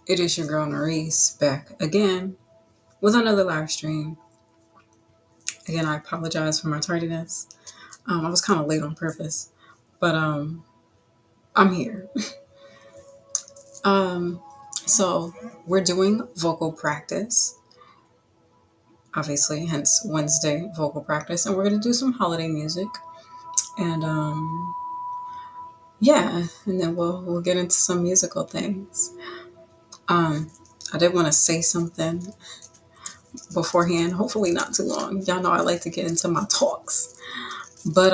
It is your girl Narisse back again with another live stream. Again, I apologize for my tardiness. I was kind of late on purpose, but I'm here. Um, so we're doing vocal practice, obviously, hence Wednesday vocal practice, and we're gonna do some holiday music, and yeah, and then we'll get into some musical things. Um, I did want to say something beforehand, hopefully not too long. Y'all know I like to get into my talks. But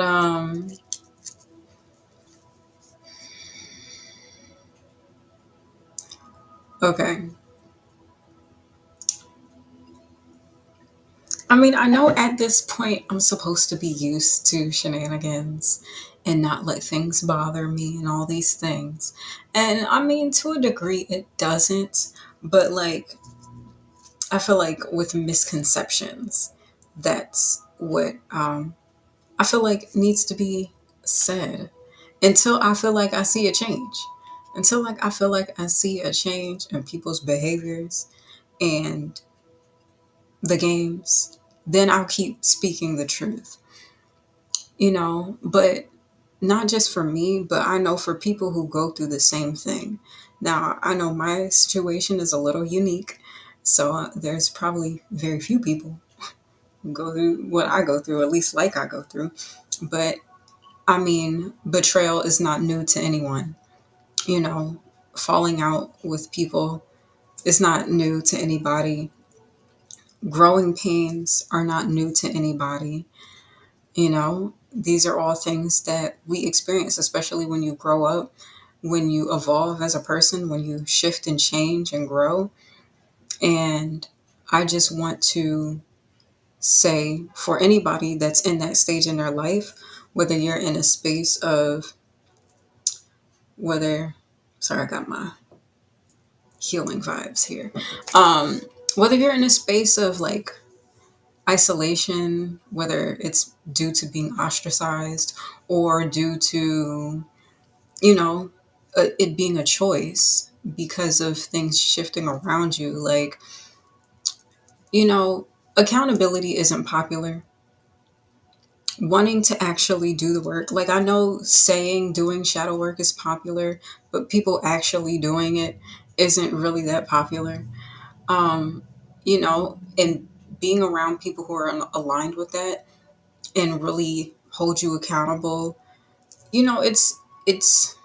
okay. I mean, I know at this point I'm supposed to be used to shenanigans and not let things bother me and all these things. And I mean, to a degree it doesn't, but like I feel like with misconceptions, that's what I feel like needs to be said until I feel like I see a change. Until like I feel like I see a change in people's behaviors and the games, then I'll keep speaking the truth, but not just for me, but I know for people who go through the same thing. Now, I know my situation is a little unique, so there's probably very few people who go through what I go through, at least like I go through. But I mean, betrayal is not new to anyone, you know, falling out with people is not new to anybody. Growing pains are not new to anybody. These are all things that we experience, especially when you grow up, when you evolve as a person, when you shift and change and grow. And I just want to say for anybody that's in that stage in their life, whether you're in a space of whether, sorry, I got my healing vibes here. Um, Whether you're in a space of like isolation, whether it's due to being ostracized or due to, you know, it being a choice because of things shifting around you. Like, accountability isn't popular. Wanting to actually do the work, like I know saying doing shadow work is popular, but people actually doing it isn't really that popular. Um, and being around people who are aligned with that and really hold you accountable, it's it's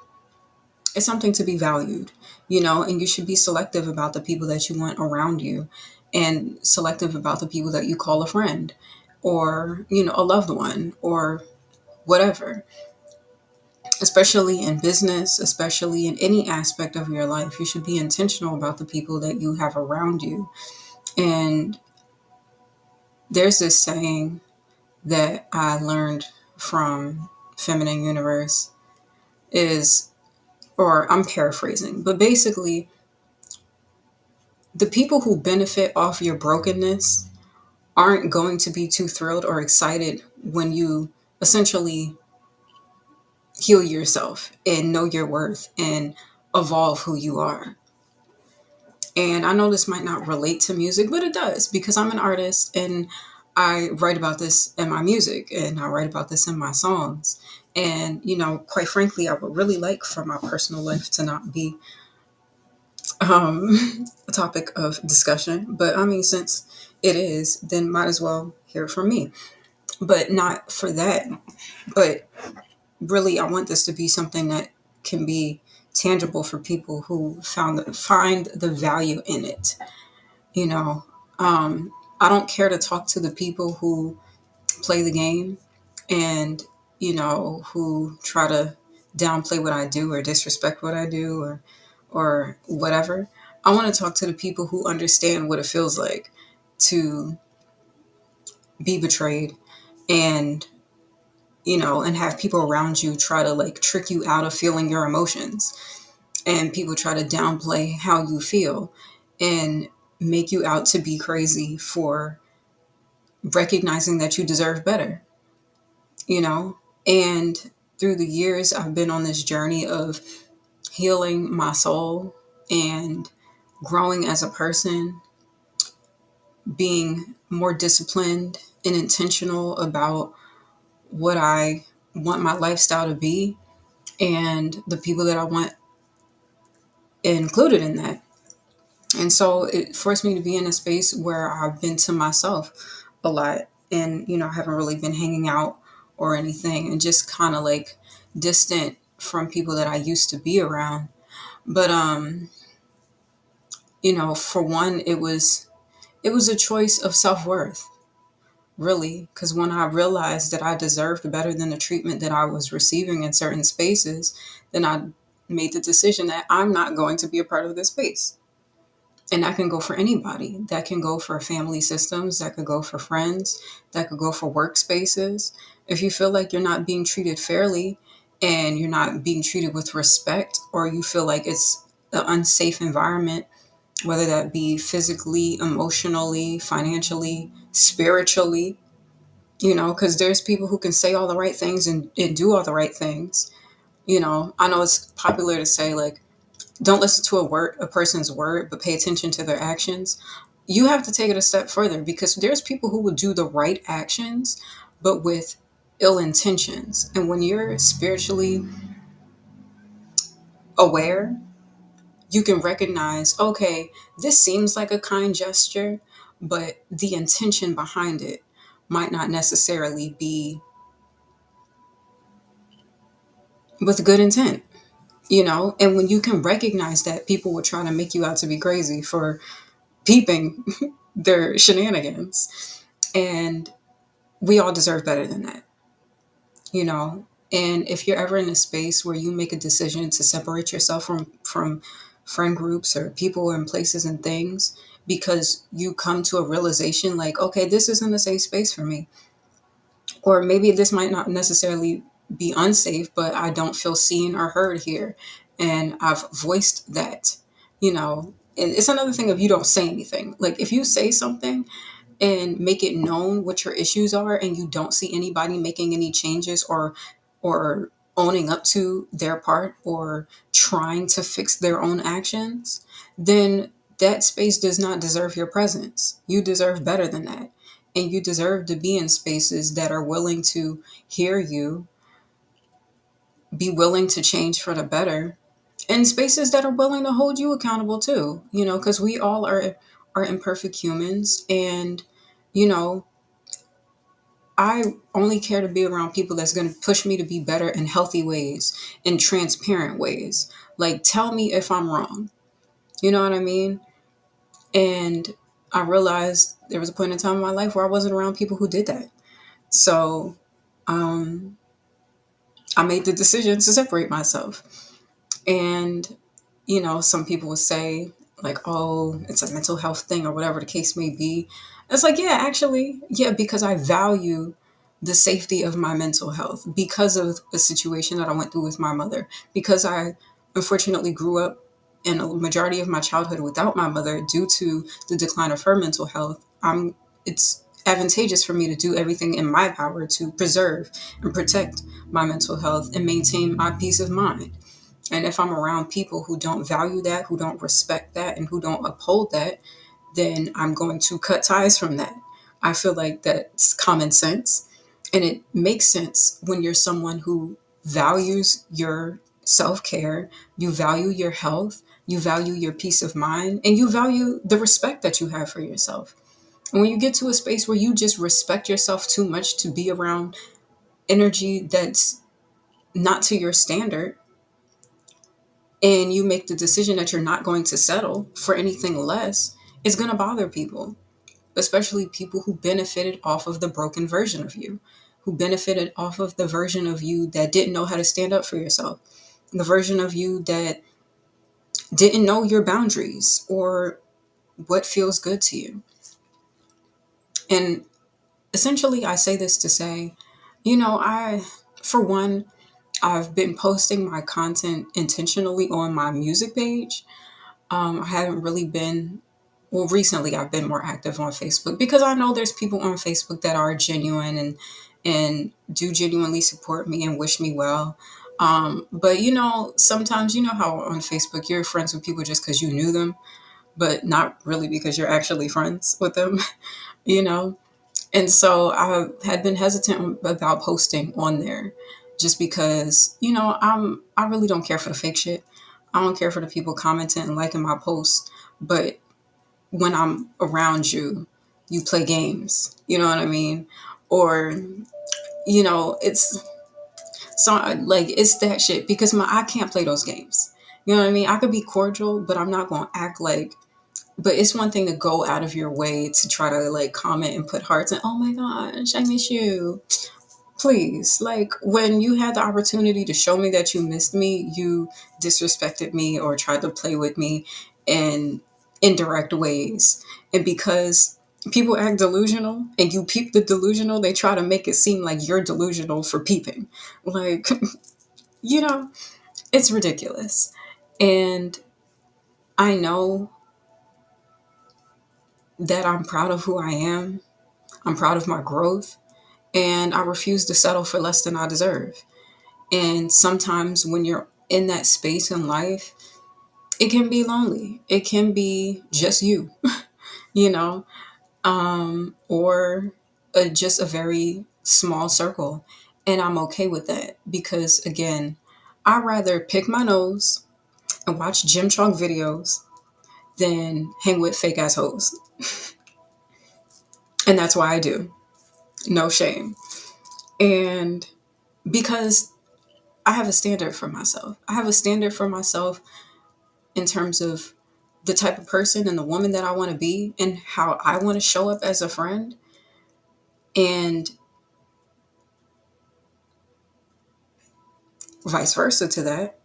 something to be valued, and you should be selective about the people that you want around you and selective about the people that you call a friend or, a loved one or whatever, especially in business, especially in any aspect of your life. You should be intentional about the people that you have around you. And there's this saying that I learned from Feminine Universe is, or I'm paraphrasing, but basically, the people who benefit off your brokenness aren't going to be too thrilled or excited when you essentially heal yourself and know your worth and evolve who you are. And I know this might not relate to music, but it does because I'm an artist and I write about this in my music and I write about this in my songs. And, quite frankly, I would really like for my personal life to not be a topic of discussion. But I mean, since it is, then might as well hear it from me. But not for that. But really, I want this to be something that can be tangible for people who find the value in it. You know, I don't care to talk to the people who play the game and, who try to downplay what I do or disrespect what I do or whatever. I want to talk to the people who understand what it feels like to be betrayed and, and have people around you try to like trick you out of feeling your emotions and people try to downplay how you feel and make you out to be crazy for recognizing that you deserve better, you know? And through the years, I've been on this journey of healing my soul and growing as a person, being more disciplined and intentional about what I want my lifestyle to be and the people that I want included in that. And so it forced me to be in a space where I've been to myself a lot and, I haven't really been hanging out or anything and just kind of like distant from people that I used to be around. But, for one, it was a choice of self-worth, really, because when I realized that I deserved better than the treatment that I was receiving in certain spaces, then I made the decision that I'm not going to be a part of this space. And that can go for anybody. That can go for family systems, that could go for friends, that could go for workspaces. If you feel like you're not being treated fairly and you're not being treated with respect, or you feel like it's an unsafe environment, whether that be physically, emotionally, financially, spiritually, because there's people who can say all the right things and do all the right things. I know it's popular to say, like, don't listen to a person's word, but pay attention to their actions. You have to take it a step further, because there's people who will do the right actions, but with ill intentions. And when you're spiritually aware, you can recognize, okay, this seems like a kind gesture, but the intention behind it might not necessarily be with good intent. And when you can recognize that, people will try to make you out to be crazy for peeping their shenanigans. And we all deserve better than that, you know. And if you're ever in a space where you make a decision to separate yourself from friend groups or people and places and things, because you come to a realization like, okay, this isn't a safe space for me, or maybe this might not necessarily be unsafe, but I don't feel seen or heard here, and I've voiced that, and it's another thing if you don't say anything. Like, if you say something and make it known what your issues are, and you don't see anybody making any changes or owning up to their part or trying to fix their own actions, then that space does not deserve your presence. You deserve better than that. And you deserve to be in spaces that are willing to hear you, be willing to change for the better, and spaces that are willing to hold you accountable too, because we all are imperfect humans. And you know I only care to be around people that's going to push me to be better in healthy ways, in transparent ways. Like, tell me if I'm wrong. You know what I mean? And I realized there was a point in time in my life where I wasn't around people who did that. So um, I made the decision to separate myself. And, some people would say, like, oh, it's a mental health thing or whatever the case may be. It's like, yeah, actually, yeah, because I value the safety of my mental health because of a situation that I went through with my mother, because I unfortunately grew up in a majority of my childhood without my mother due to the decline of her mental health. It's advantageous for me to do everything in my power to preserve and protect my mental health and maintain my peace of mind. And if I'm around people who don't value that, who don't respect that, and who don't uphold that, then I'm going to cut ties from that. I feel like that's common sense. And it makes sense when you're someone who values your self care, you value your health, you value your peace of mind, and you value the respect that you have for yourself. And when you get to a space where you just respect yourself too much to be around energy that's not to your standard, and you make the decision that you're not going to settle for anything less, it's going to bother people, especially people who benefited off of the broken version of you, who benefited off of the version of you that didn't know how to stand up for yourself, the version of you that didn't know your boundaries or what feels good to you. And essentially, I say this to say, for one, I've been posting my content intentionally on my music page. I haven't really been, well, recently I've been more active on Facebook because I know there's people on Facebook that are genuine and do genuinely support me and wish me well. But sometimes, how on Facebook you're friends with people just because you knew them. but not really because you're actually friends with them, you know? And so I had been hesitant about posting on there just because, I really don't care for the fake shit. I don't care for the people commenting and liking my posts. But when I'm around you, you play games. You know what I mean? Or, it's so like it's that shit because I can't play those games. You know what I mean? I could be cordial, but I'm not gonna act like. But it's one thing to go out of your way to try to like comment and put hearts and oh my gosh, I miss you. Please, like when you had the opportunity to show me that you missed me, you disrespected me or tried to play with me in indirect ways. And because people act delusional and you peep the delusional, they try to make it seem like you're delusional for peeping. Like, you know, it's ridiculous. And I know that I'm proud of who I am. I'm proud of my growth. And I refuse to settle for less than I deserve. And sometimes when you're in that space in life, it can be lonely. It can be just you, you know, or just a very small circle. And I'm okay with that because, again, I'd rather pick my nose and watch gym chalk videos than hang with fake ass hoes. And that's why I do. No shame. And because I have a standard for myself. I have a standard for myself in terms of the type of person and the woman that I want to be and how I want to show up as a friend. And vice versa to that,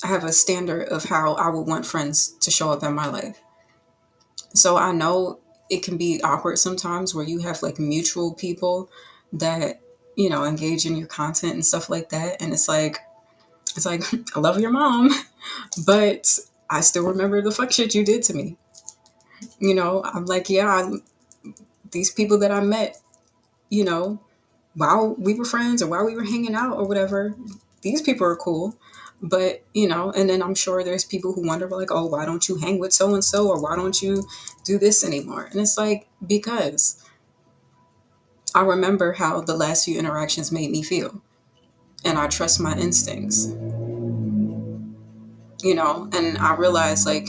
I have a standard of how I would want friends to show up in my life. So I know it can be awkward sometimes where you have like mutual people that, engage in your content and stuff like that. And it's like, I love your mom, but I still remember the fuck shit you did to me. I'm like, yeah, these people that I met, you know, while we were friends or while we were hanging out or whatever, these people are cool. But, and then I'm sure there's people who wonder, like, oh, why don't you hang with so and so? Or why don't you do this anymore? And it's like, because I remember how the last few interactions made me feel. And I trust my instincts, and I realize, like,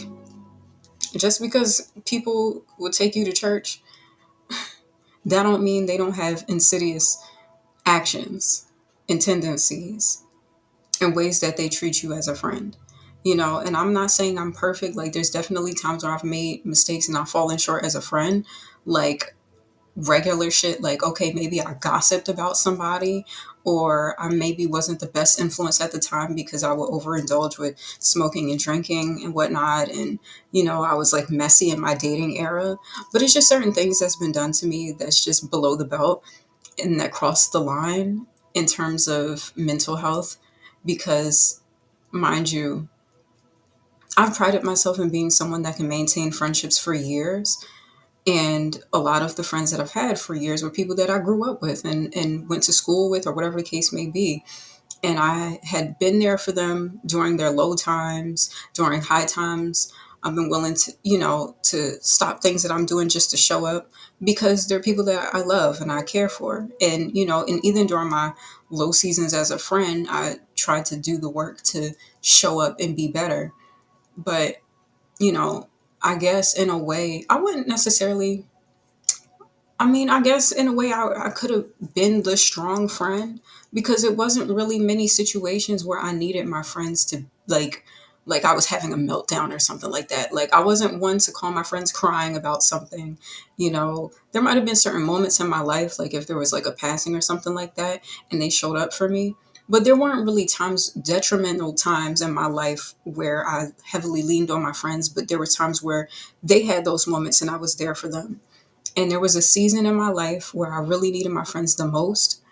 just because people will take you to church, that don't mean they don't have insidious actions and tendencies and ways that they treat you as a friend. And I'm not saying I'm perfect. Like, there's definitely times where I've made mistakes and I've fallen short as a friend. Like, regular shit, like, okay, maybe I gossiped about somebody, or I maybe wasn't the best influence at the time because I would overindulge with smoking and drinking and whatnot. And, I was like messy in my dating era. But it's just certain things that's been done to me that's just below the belt and that crossed the line in terms of mental health because, mind you, I've prided myself in being someone that can maintain friendships for years. And a lot of the friends that I've had for years were people that I grew up with and went to school with or whatever the case may be. And I had been there for them during their low times, during high times. I've been willing to, to stop things that I'm doing just to show up because they're people that I love and I care for. And, and even during my low seasons as a friend, I tried to do the work to show up and be better. But, you know, I guess in a way, I wouldn't necessarily I guess in a way I could have been the strong friend because it wasn't really many situations where I needed my friends to like I was having a meltdown or something like that. Like I wasn't one to call my friends crying about something. There might have been certain moments in my life, like if there was like a passing or something like that, and they showed up for me. But there weren't really detrimental times in my life where I heavily leaned on my friends, but there were times where they had those moments and I was there for them. And there was a season in my life where I really needed my friends the most.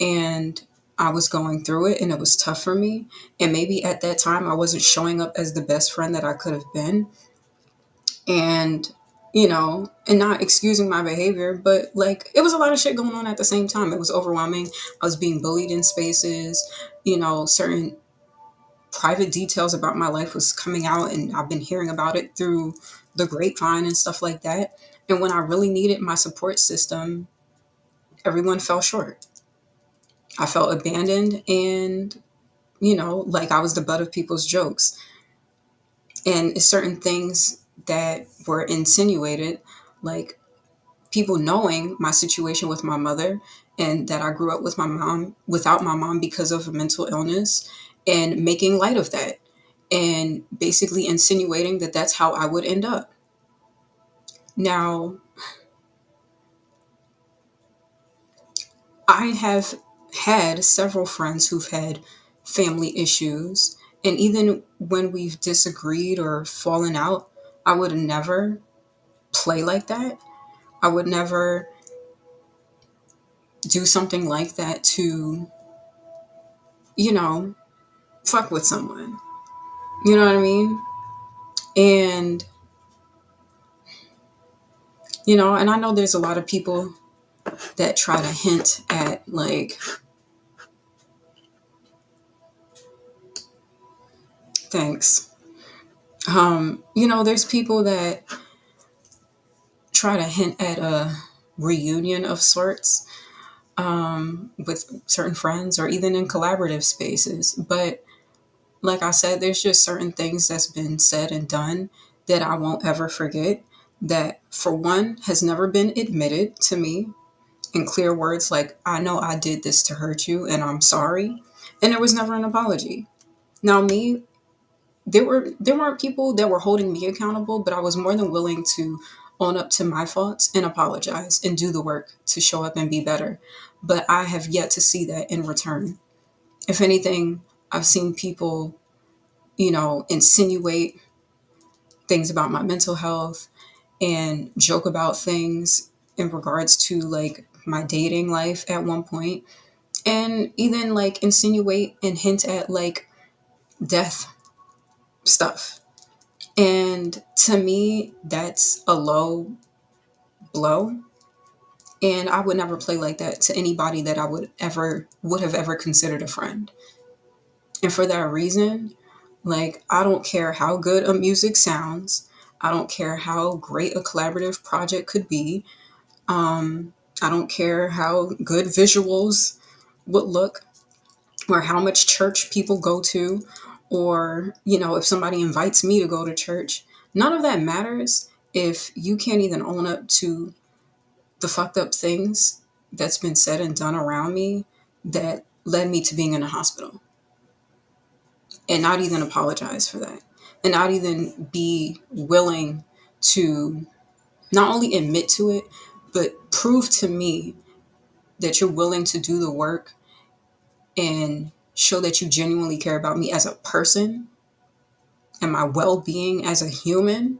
And I was going through it and it was tough for me. And maybe at that time I wasn't showing up as the best friend that I could have been. And, and not excusing my behavior, but like it was a lot of shit going on at the same time. It was overwhelming. I was being bullied in spaces, certain private details about my life was coming out, and I've been hearing about it through the grapevine and stuff like that. And when I really needed my support system, everyone fell short. I felt abandoned and, like I was the butt of people's jokes. And it's certain things that were insinuated, like people knowing my situation with my mother and that I grew up with my mom without my mom because of a mental illness, and making light of that and basically insinuating that that's how I would end up. Now, I have had several friends who've had family issues, and even when we've disagreed or fallen out, I would never play like that. I would never do something like that to, you know, fuck with someone. You know what I mean? And, and I know there's a lot of people that try to hint at, like, thanks. There's people that try to hint at a reunion of sorts, with certain friends or even in collaborative spaces. But like I said, there's just certain things that's been said and done that I won't ever forget, that for one has never been admitted to me in clear words, like, I know I did this to hurt you and I'm sorry. And there was never an apology. Now me, there weren't people that were holding me accountable, but I was more than willing to own up to my faults and apologize and do the work to show up and be better. But I have yet to see that in return. If anything, I've seen people, insinuate things about my mental health and joke about things in regards to, like, my dating life at one point, and even like insinuate and hint at, like, death stuff. And to me, that's a low blow. And I would never play like that to anybody that I would have ever considered a friend. And for that reason, like, I don't care how good a music sounds. I don't care how great a collaborative project could be. I don't care how good visuals would look, or how much church people go to, or, if somebody invites me to go to church. None of that matters if you can't even own up to the fucked up things that's been said and done around me that led me to being in a hospital, and not even apologize for that, and not even be willing to not only admit to it, but prove to me that you're willing to do the work and show that you genuinely care about me as a person and my well-being as a human,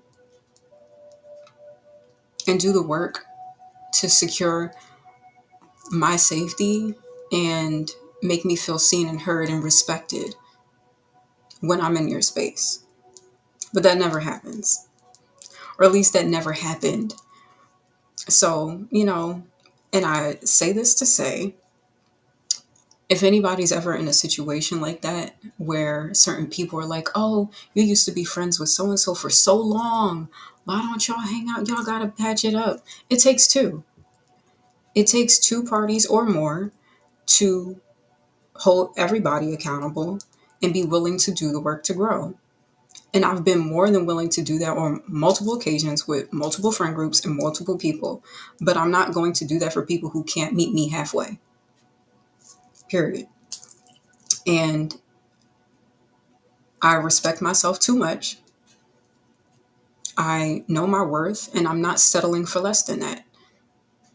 and do the work to secure my safety and make me feel seen and heard and respected when I'm in your space. But that never happens, or at least that never happened. So, and I say this to say, if anybody's ever in a situation like that where certain people are like, oh, you used to be friends with so and so for so long, why don't y'all hang out? Y'all gotta patch it up. It takes two. It takes two parties or more to hold everybody accountable and be willing to do the work to grow. And I've been more than willing to do that on multiple occasions with multiple friend groups and multiple people. But I'm not going to do that for people who can't meet me halfway. Period. And I respect myself too much. I know my worth, and I'm not settling for less than that.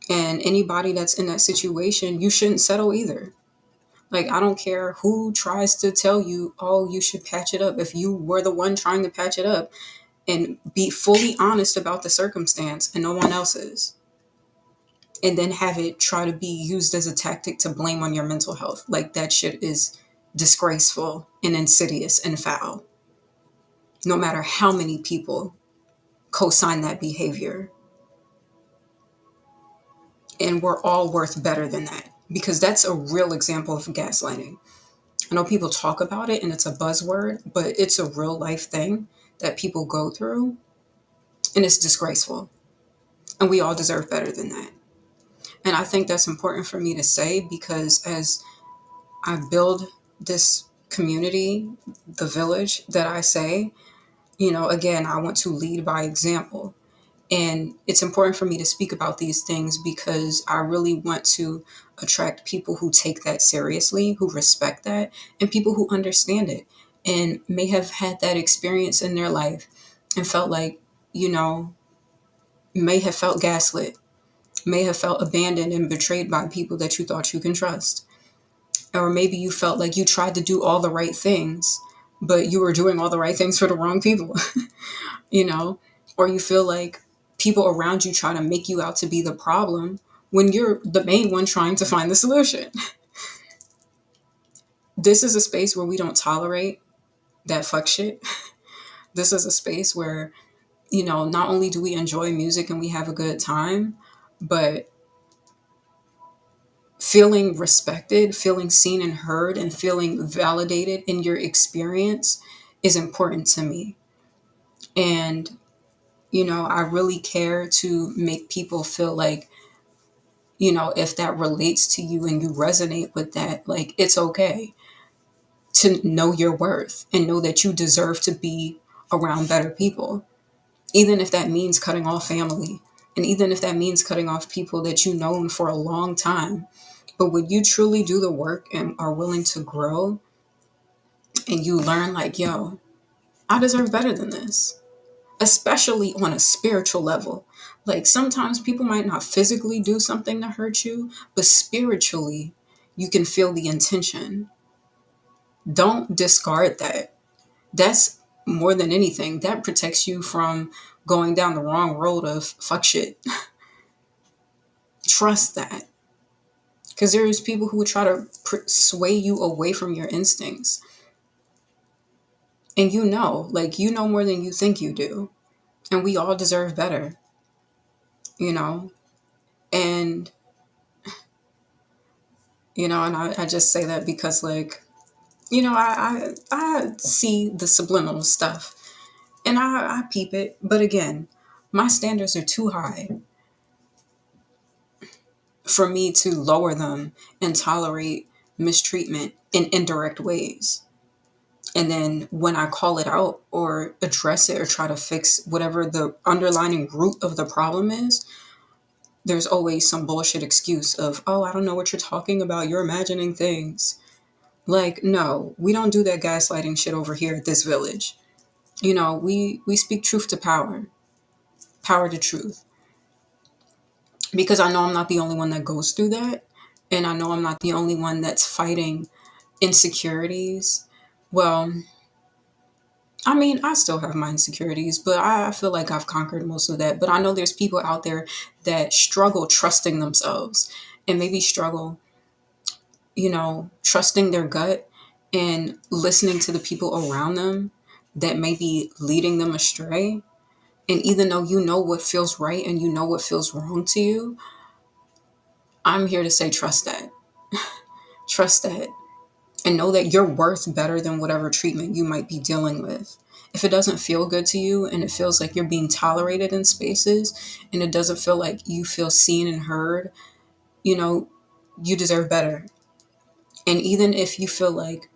And anybody that's in that situation, you shouldn't settle either. Like, I don't care who tries to tell you, oh, you should patch it up. If you were the one trying to patch it up, and be fully honest about the circumstance and no one else is, and then have it try to be used as a tactic to blame on your mental health. Like, that shit is disgraceful and insidious and foul. No matter how many people co-sign that behavior. And we're all worth better than that, because that's a real example of gaslighting. I know people talk about it and it's a buzzword, but it's a real life thing that people go through, and it's disgraceful. And we all deserve better than that. And I think that's important for me to say because as I build this community, the village that I say, again, I want to lead by example. And it's important for me to speak about these things because I really want to attract people who take that seriously, who respect that, and people who understand it and may have had that experience in their life and felt like, you know, may have felt gaslit, may have felt abandoned and betrayed by people that you thought you can trust. Or maybe you felt like you tried to do all the right things, but you were doing all the right things for the wrong people, you know? Or you feel like people around you try to make you out to be the problem when you're the main one trying to find the solution. This is a space where we don't tolerate that fuck shit. This is a space where, not only do we enjoy music and we have a good time, but feeling respected, feeling seen and heard, and feeling validated in your experience is important to me. And, I really care to make people feel like, if that relates to you and you resonate with that, like it's okay to know your worth and know that you deserve to be around better people, even if that means cutting off family. And even if that means cutting off people that you've known for a long time. But when you truly do the work and are willing to grow and you learn, like, yo, I deserve better than this, especially on a spiritual level. Like sometimes people might not physically do something to hurt you, but spiritually, you can feel the intention. Don't discard that. That's more than anything, that protects you from going down the wrong road of fuck shit. Trust that. Because there's people who would try to sway you away from your instincts. And like, more than you think you do. And we all deserve better, you know? And, and I just say that because, like, I see the subliminal stuff and I peep it. But again, my standards are too high for me to lower them and tolerate mistreatment in indirect ways. And then when I call it out or address it or try to fix whatever the underlying root of the problem is, there's always some bullshit excuse of, oh, I don't know what you're talking about. You're imagining things. Like, no, we don't do that gaslighting shit over here at this village. We speak truth to power, power to truth. Because I know I'm not the only one that goes through that. And I know I'm not the only one that's fighting insecurities. Well, I mean, I still have my insecurities, but I feel like I've conquered most of that. But I know there's people out there that struggle trusting themselves and maybe struggle, trusting their gut and listening to the people around them that may be leading them astray. And even though you know what feels right and you know what feels wrong to you, I'm here to say trust that. Trust that. And know that you're worth better than whatever treatment you might be dealing with. If it doesn't feel good to you and it feels like you're being tolerated in spaces and it doesn't feel like you feel seen and heard, you know, you deserve better. And even if you feel like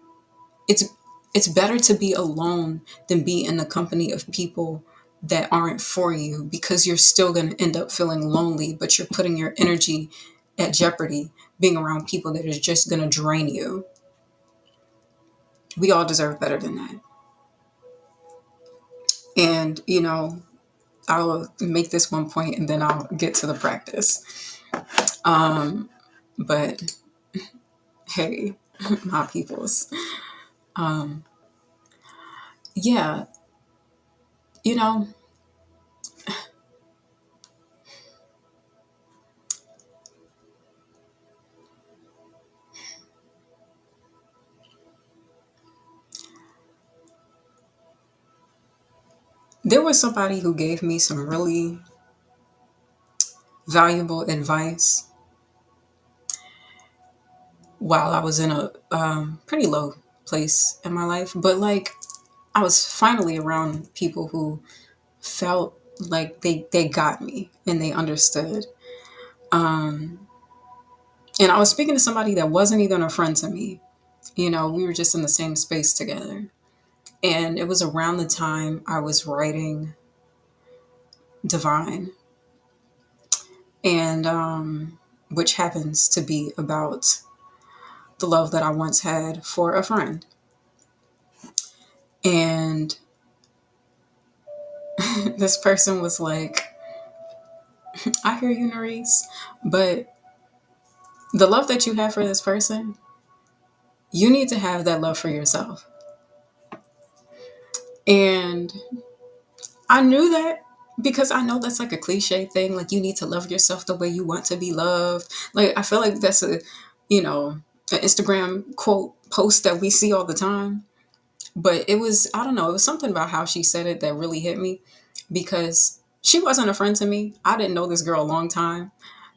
it's it's better to be alone than be in the company of people that aren't for you, because you're still going to end up feeling lonely, but you're putting your energy at jeopardy being around people that is just going to drain you. We all deserve better than that. And, I'll make this one point and then I'll get to the practice. But hey, my peoples. Yeah, you know, there was somebody who gave me some really valuable advice while I was in a pretty low place in my life. But like, I was finally around people who felt like they got me and they understood. Um, and I was speaking to somebody that wasn't even a friend to me. You know, we were just in the same space together. And it was around the time I was writing Divine, and which happens to be about the love that I once had for a friend. And this person was like, I hear you, Nerisse, but the love that you have for this person, you need to have that love for yourself. And I knew that because I know that's like a cliche thing. Like, you need to love yourself the way you want to be loved. Like, I feel like that's a, you know, an Instagram quote post that we see all the time. But it was, I don't know, it was something about how she said it that really hit me because she wasn't a friend to me. I didn't know this girl a long time,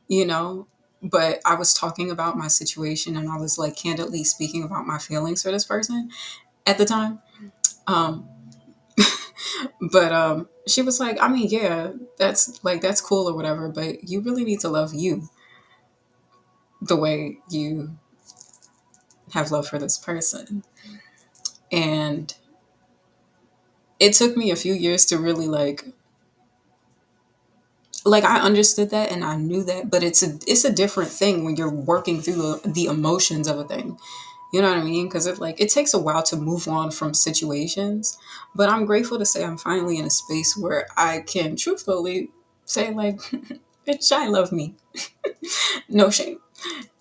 you know, but I was talking about my situation and I was like candidly speaking about my feelings for this person at the time. Um, but she was like, I mean, yeah, that's cool or whatever, but you really need to love you the way you have love for this person. And it took me a few years to really like I understood that and I knew that, but it's a different thing when you're working through the emotions of a thing. You know what I mean? Because it takes a while to move on from situations. But I'm grateful to say I'm finally in a space where I can truthfully say like, bitch, I love me, no shame.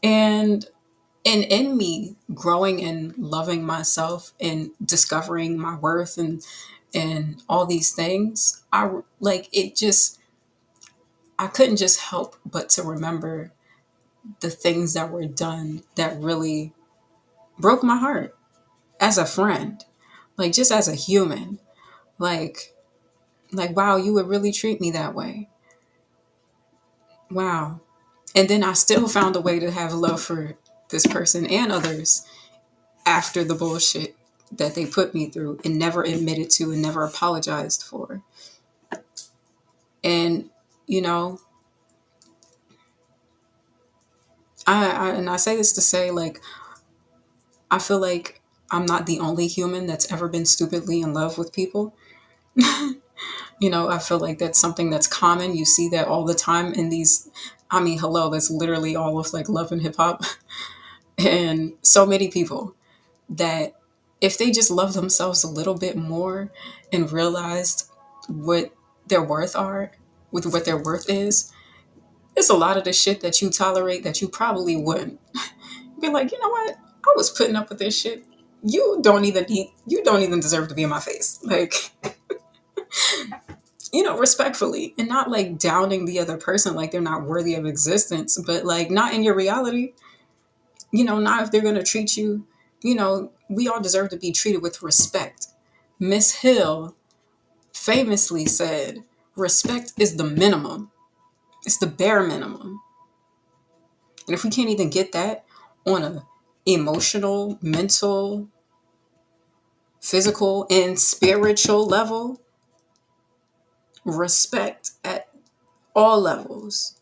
And in me growing and loving myself and discovering my worth and all these things, I like it just I couldn't just help but to remember the things that were done that really broke my heart as a friend, like just as a human, like wow, you would really treat me that way. Wow. And then I still found a way to have love for this person and others after the bullshit that they put me through and never admitted to and never apologized for. And you know, I say this to say like I feel like I'm not the only human that's ever been stupidly in love with people. You know, I feel like that's something that's common. You see that all the time in these. I mean, hello, that's literally all of like love and hip hop. And so many people that if they just love themselves a little bit more and realized what their worth are, with what their worth is, it's a lot of the shit that you tolerate that you probably wouldn't. Be like, you know what? I was putting up with this shit. You don't even deserve to be in my face. Like, you know, respectfully and not like downing the other person like they're not worthy of existence, but like not in your reality, you know, not if they're going to treat you, you know, we all deserve to be treated with respect. Miss Hill famously said, respect is the minimum, it's the bare minimum. And if we can't even get that on a emotional, mental, physical, and spiritual level, respect at all levels,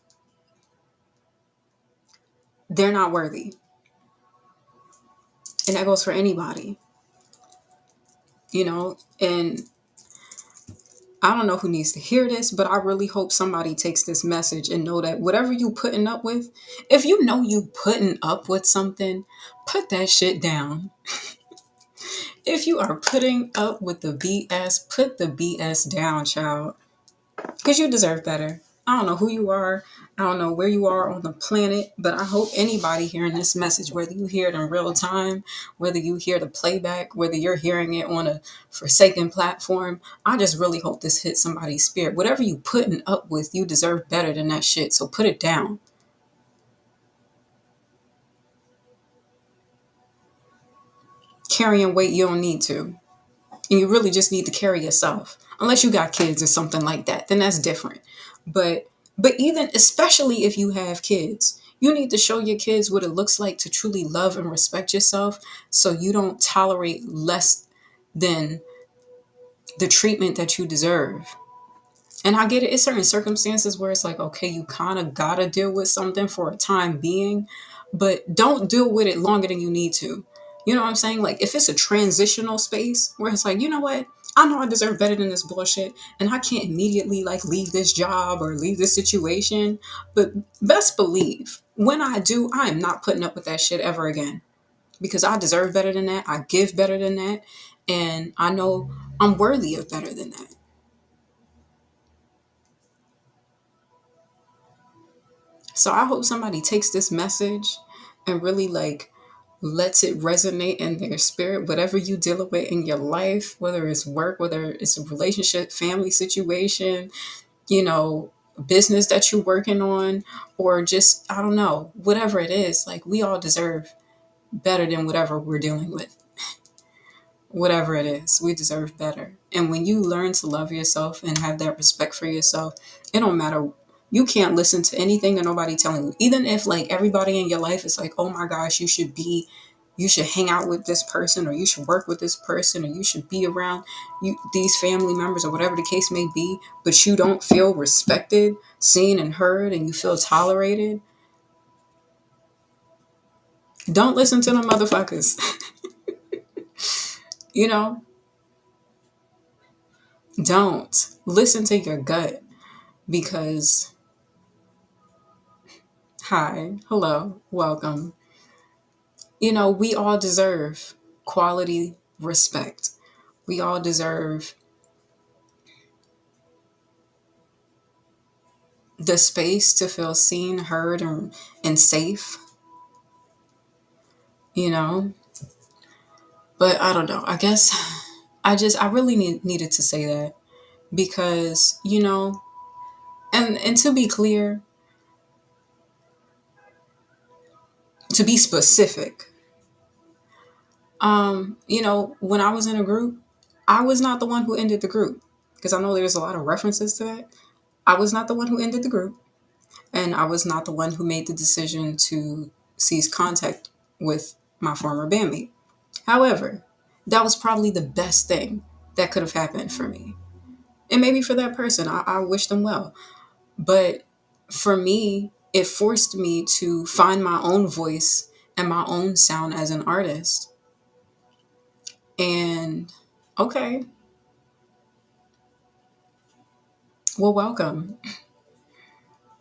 they're not worthy. And that goes for anybody, you know. And I don't know who needs to hear this, but I really hope somebody takes this message and know that whatever you putting up with, if you know you putting up with something, put that shit down. If you are putting up with the BS, put the BS down, child. Because you deserve better. I don't know who you are. I don't know where you are on the planet, but I hope anybody hearing this message, whether you hear it in real time, whether you hear the playback, whether you're hearing it on a forsaken platform, I just really hope this hits somebody's spirit. Whatever you putting up with, you deserve better than that shit. So put it down. Carrying weight you don't need to. And you really just need to carry yourself. Unless you got kids or something like that, then that's different. But even especially if you have kids, You need to show your kids what it looks like to truly love and respect yourself, so you don't tolerate less than the treatment that you deserve. And I get it. It's certain circumstances where it's like, okay, you kind of gotta deal with something for a time being, but don't deal with it longer than you need to. You know what I'm saying? Like, if it's a transitional space where it's like, you know what? I know I deserve better than this bullshit, and I can't immediately like leave this job or leave this situation. But best believe, when I do, I am not putting up with that shit ever again, because I deserve better than that. I give better than that, and I know I'm worthy of better than that. So I hope somebody takes this message and really like lets it resonate in their spirit, whatever you deal with in your life, whether it's work, whether it's a relationship, family situation, you know, business that you're working on, or just, I don't know, whatever it is, like we all deserve better than whatever we're dealing with. Whatever it is, we deserve better. And when you learn to love yourself and have that respect for yourself, it don't matter. You can't listen to anything that nobody telling you. Even if like everybody in your life is like, oh my gosh, you should hang out with this person, or you should work with this person, or you should be around these family members, or whatever the case may be, but you don't feel respected, seen and heard, and you feel tolerated. Don't listen to them motherfuckers. You know, don't listen to your gut, because hi, hello, welcome. You know, we all deserve quality respect. We all deserve the space to feel seen, heard, and safe, you know? But I don't know. I guess I really needed to say that, because, you know, and to be clear, to be specific, you know, when I was in a group, I was not the one who ended the group, because I know there's a lot of references to that. I was not the one who ended the group, and I was not the one who made the decision to cease contact with my former bandmate. However, that was probably the best thing that could have happened for me. And maybe for that person, I wish them well. But for me, it forced me to find my own voice and my own sound as an artist. And okay, well, welcome.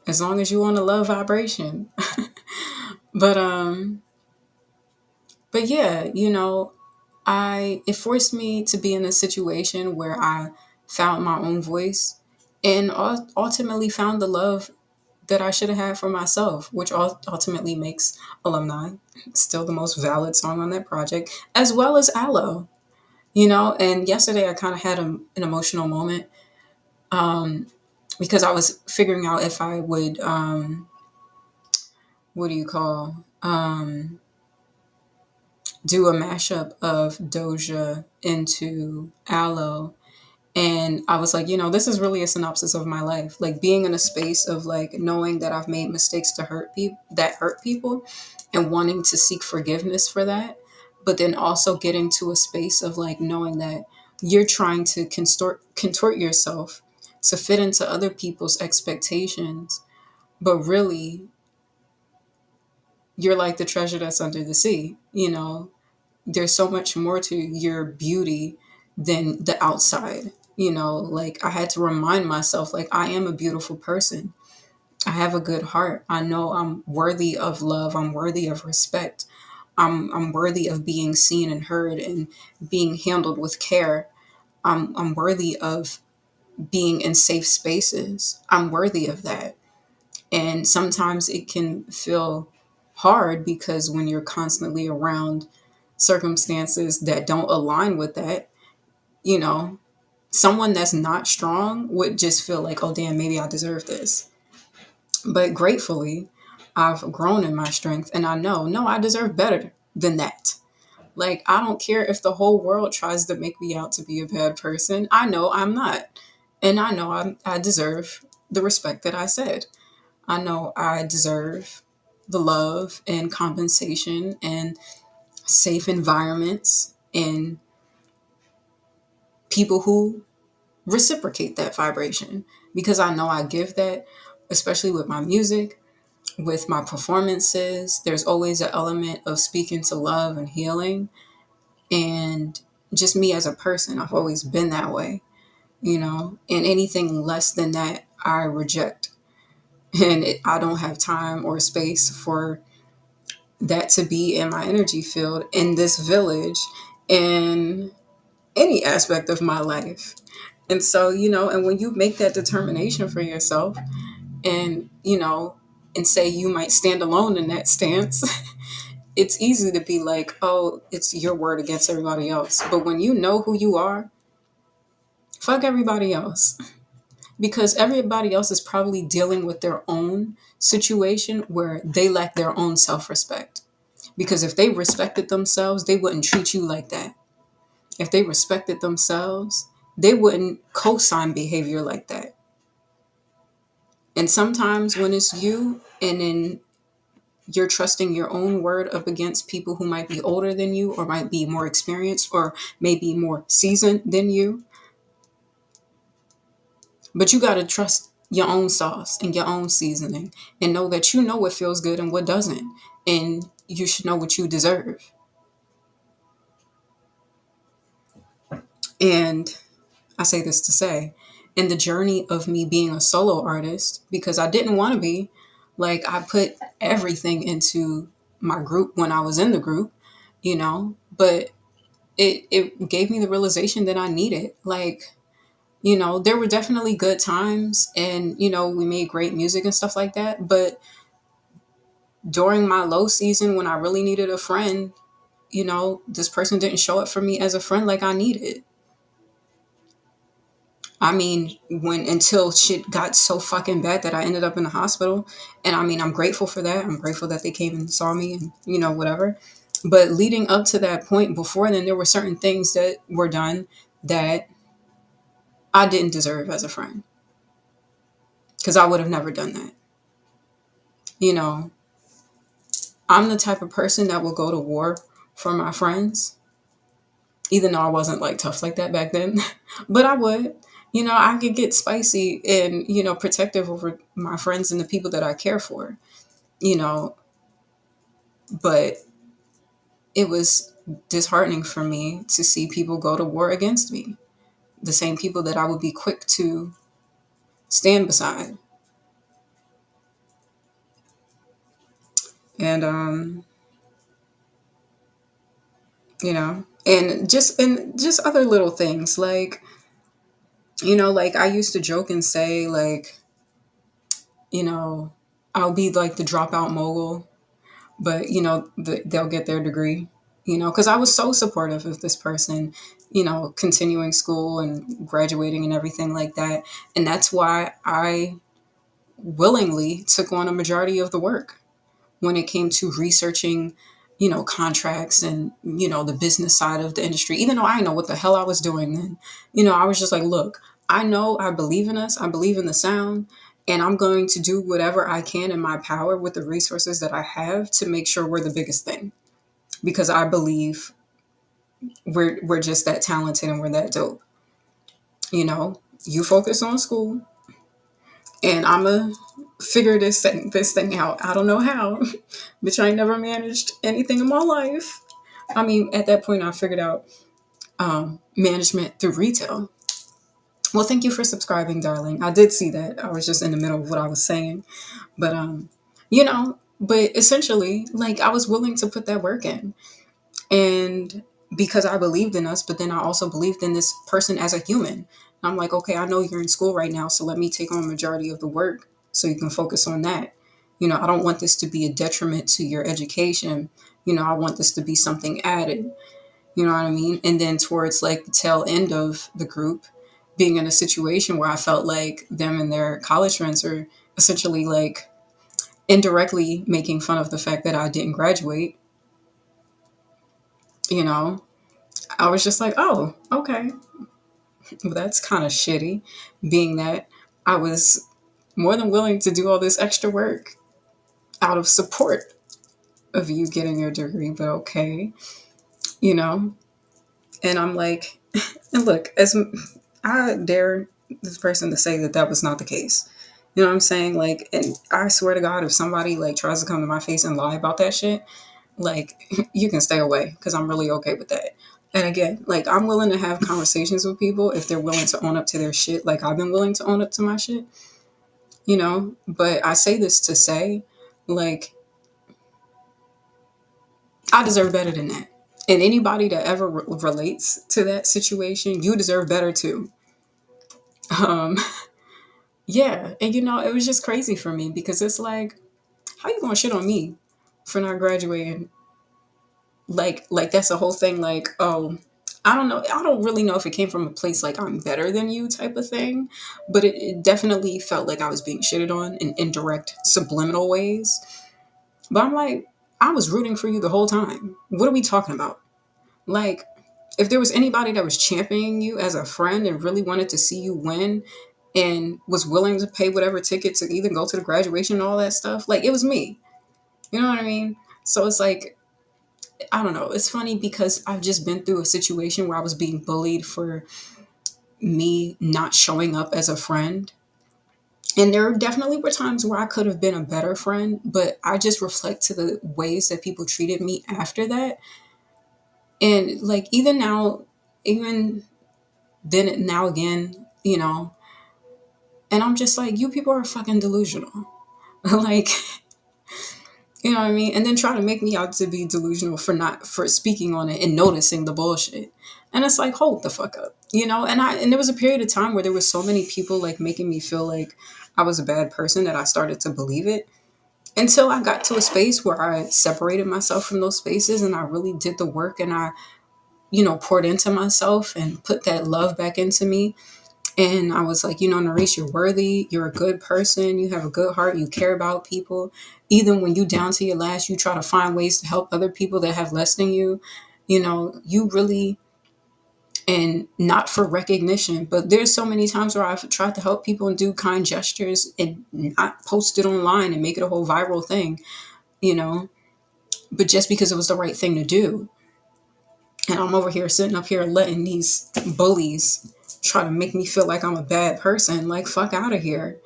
As long as you want a love vibration. but but yeah, you know, I it forced me to be in a situation where I found my own voice, and ultimately found the love that I should have had for myself, which ultimately makes Alumni still the most valid song on that project, as well as Aloe, you know. And yesterday I kind of had an emotional moment, um, because I was figuring out if I would, what do you call, do a mashup of Doja into Aloe. And I was like, you know, this is really a synopsis of my life. Like being in a space of like knowing that I've made mistakes to hurt people, and wanting to seek forgiveness for that. But then also getting to a space of like knowing that you're trying to contort yourself to fit into other people's expectations. But really, you're like the treasure that's under the sea, you know. There's so much more to your beauty than the outside. You know, like I had to remind myself, like, I am a beautiful person. I have a good heart. I know I'm worthy of love. I'm worthy of respect. I'm worthy of being seen and heard and being handled with care. I'm worthy of being in safe spaces. I'm worthy of that. And sometimes it can feel hard, because when you're constantly around circumstances that don't align with that, you know, someone that's not strong would just feel like, oh, damn, maybe I deserve this. But gratefully, I've grown in my strength, and I know, no, I deserve better than that. Like, I don't care if the whole world tries to make me out to be a bad person. I know I'm not. And I know I deserve the respect that I said. I know I deserve the love and compensation and safe environments and people who reciprocate that vibration, because I know I give that, especially with my music, with my performances. There's always an element of speaking to love and healing, and just me as a person. I've always been that way, and anything less than that, I reject. And I don't have time or space for that to be in my energy field in this village, in any aspect of my life. And so, and when you make that determination for yourself and, and say you might stand alone in that stance, it's easy to be like, oh, it's your word against everybody else. But when you know who you are, fuck everybody else. Because everybody else is probably dealing with their own situation where they lack their own self respect. Because if they respected themselves, they wouldn't treat you like that. If they respected themselves, they wouldn't co sign behavior like that. And sometimes when it's you and then you're trusting your own word up against people who might be older than you or might be more experienced or maybe more seasoned than you, but you got to trust your own sauce and your own seasoning and know that you know what feels good and what doesn't. And you should know what you deserve. And I say this to say, in the journey of me being a solo artist, because I didn't want to be, like, I put everything into my group when I was in the group, but it gave me the realization that I needed. Like, there were definitely good times and, we made great music and stuff like that. But during my low season, when I really needed a friend, this person didn't show up for me as a friend like I needed. I mean, when until shit got so fucking bad that I ended up in the hospital. And I mean, I'm grateful for that. I'm grateful that they came and saw me and, whatever. But leading up to that point, before then, there were certain things that were done that I didn't deserve as a friend because I would have never done that. You know, I'm the type of person that will go to war for my friends, even though I wasn't like tough like that back then, but I would. I could get spicy and, protective over my friends and the people that I care for, you know, but it was disheartening for me to see people go to war against me, the same people that I would be quick to stand beside. And, and just other little things like, like I used to joke and say, like, you know, I'll be like the dropout mogul, but they'll get their degree, because I was so supportive of this person, continuing school and graduating and everything like that. And that's why I willingly took on a majority of the work when it came to researching, contracts and, the business side of the industry, even though I didn't know what the hell I was doing then. I was just like, look, I know I believe in us. I believe in the sound. And I'm going to do whatever I can in my power with the resources that I have to make sure we're the biggest thing. Because I believe we're just that talented and we're that dope. You focus on school and I'ma figure this thing out. I don't know how, but I ain't never managed anything in my life. I mean, at that point, I figured out management through retail. Well, thank you for subscribing, darling. I did see that. I was just in the middle of what I was saying, but but essentially, like I was willing to put that work in, and because I believed in us, but then I also believed in this person as a human. I'm like, okay, I know you're in school right now, so let me take on majority of the work so you can focus on that. I don't want this to be a detriment to your education. I want this to be something added. You know what I mean? And then towards like the tail end of the group, being in a situation where I felt like them and their college friends are essentially like indirectly making fun of the fact that I didn't graduate, you know, I was just like, oh, okay. Well, that's kind of shitty, being that I was more than willing to do all this extra work. out of support of you getting your degree, but okay, you know? And I'm like, and look, as I dare this person to say that that was not the case. You know what I'm saying? Like, and I swear to God, if somebody like tries to come to my face and lie about that shit, like, you can stay away because I'm really okay with that. And again, like, I'm willing to have conversations with people if they're willing to own up to their shit, like I've been willing to own up to my shit, you know? But I say this to say, like, I deserve better than that. And anybody that ever relates to that situation, you deserve better too. Um, yeah. And it was just crazy for me because it's like, how you gonna shit on me for not graduating? Like that's the whole thing. Like, oh, I don't know. I don't really know if it came from a place like I'm better than you type of thing, but it definitely felt like I was being shitted on in indirect, subliminal ways. But I'm like, I was rooting for you the whole time. What are we talking about? Like, if there was anybody that was championing you as a friend and really wanted to see you win and was willing to pay whatever ticket to even go to the graduation and all that stuff, like, it was me. You know what I mean? So it's like, I don't know. It's funny because I've just been through a situation where I was being bullied for me not showing up as a friend. And there definitely were times where I could have been a better friend, but I just reflect to the ways that people treated me after that. And like, even then and now again, and I'm just like, you people are fucking delusional. Like, you know what I mean? And then try to make me out to be delusional for speaking on it and noticing the bullshit. And it's like, hold the fuck up. And there was a period of time where there was so many people like making me feel like I was a bad person that I started to believe it. Until I got to a space where I separated myself from those spaces and I really did the work and I, poured into myself and put that love back into me. And I was like, Narice, you're worthy. You're a good person. You have a good heart. You care about people. Even when you down to your last, you try to find ways to help other people that have less than you. You really, and not for recognition, but there's so many times where I've tried to help people and do kind gestures and not post it online and make it a whole viral thing, you know, but just because it was the right thing to do. And I'm over here sitting up here letting these bullies try to make me feel like I'm a bad person. Like, fuck out of here.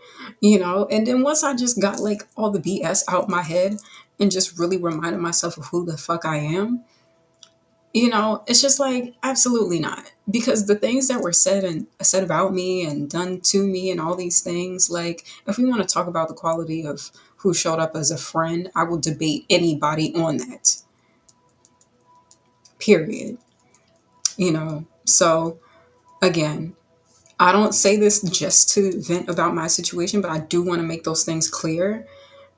And then once I just got like all the BS out my head and just really reminded myself of who the fuck I am, it's just like, absolutely not. Because the things that were said about me and done to me and all these things, like, if we want to talk about the quality of who showed up as a friend, I will debate anybody on that. Period. So again, I don't say this just to vent about my situation, but I do want to make those things clear,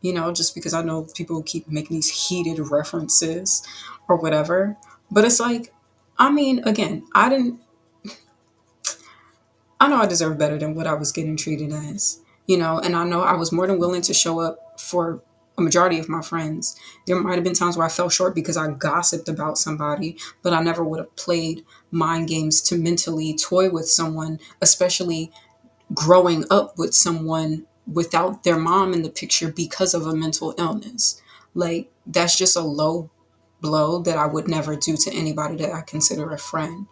just because I know people keep making these heated references or whatever. But it's like, I mean, again, I know I deserve better than what I was getting treated as, and I know I was more than willing to show up for a majority of my friends. There might have been times where I fell short because I gossiped about somebody, but I never would have played mind games to mentally toy with someone, especially growing up with someone without their mom in the picture because of a mental illness. Like, that's just a low blow that I would never do to anybody that I consider a friend.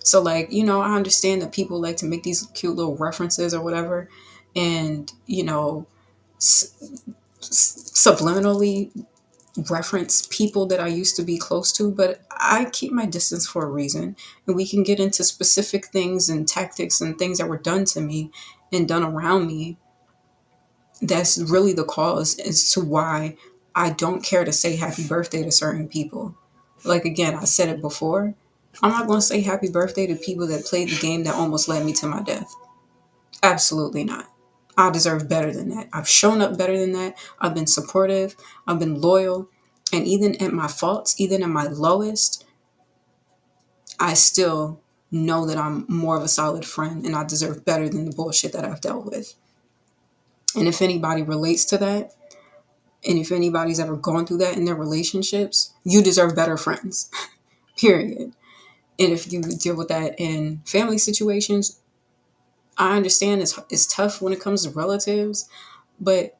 So, like, I understand that people like to make these cute little references or whatever, and, subliminally reference people that I used to be close to, but I keep my distance for a reason. And we can get into specific things and tactics and things that were done to me and done around me. That's really the cause as to why I don't care to say happy birthday to certain people. Like, again, I said it before. I'm not going to say happy birthday to people that played the game that almost led me to my death. Absolutely not. I deserve better than that. I've shown up better than that. I've been supportive. I've been loyal. And even at my faults, even at my lowest, I still know that I'm more of a solid friend and I deserve better than the bullshit that I've dealt with. And if anybody relates to that, and if anybody's ever gone through that in their relationships, you deserve better friends, period. And if you deal with that in family situations, I understand it's tough when it comes to relatives, but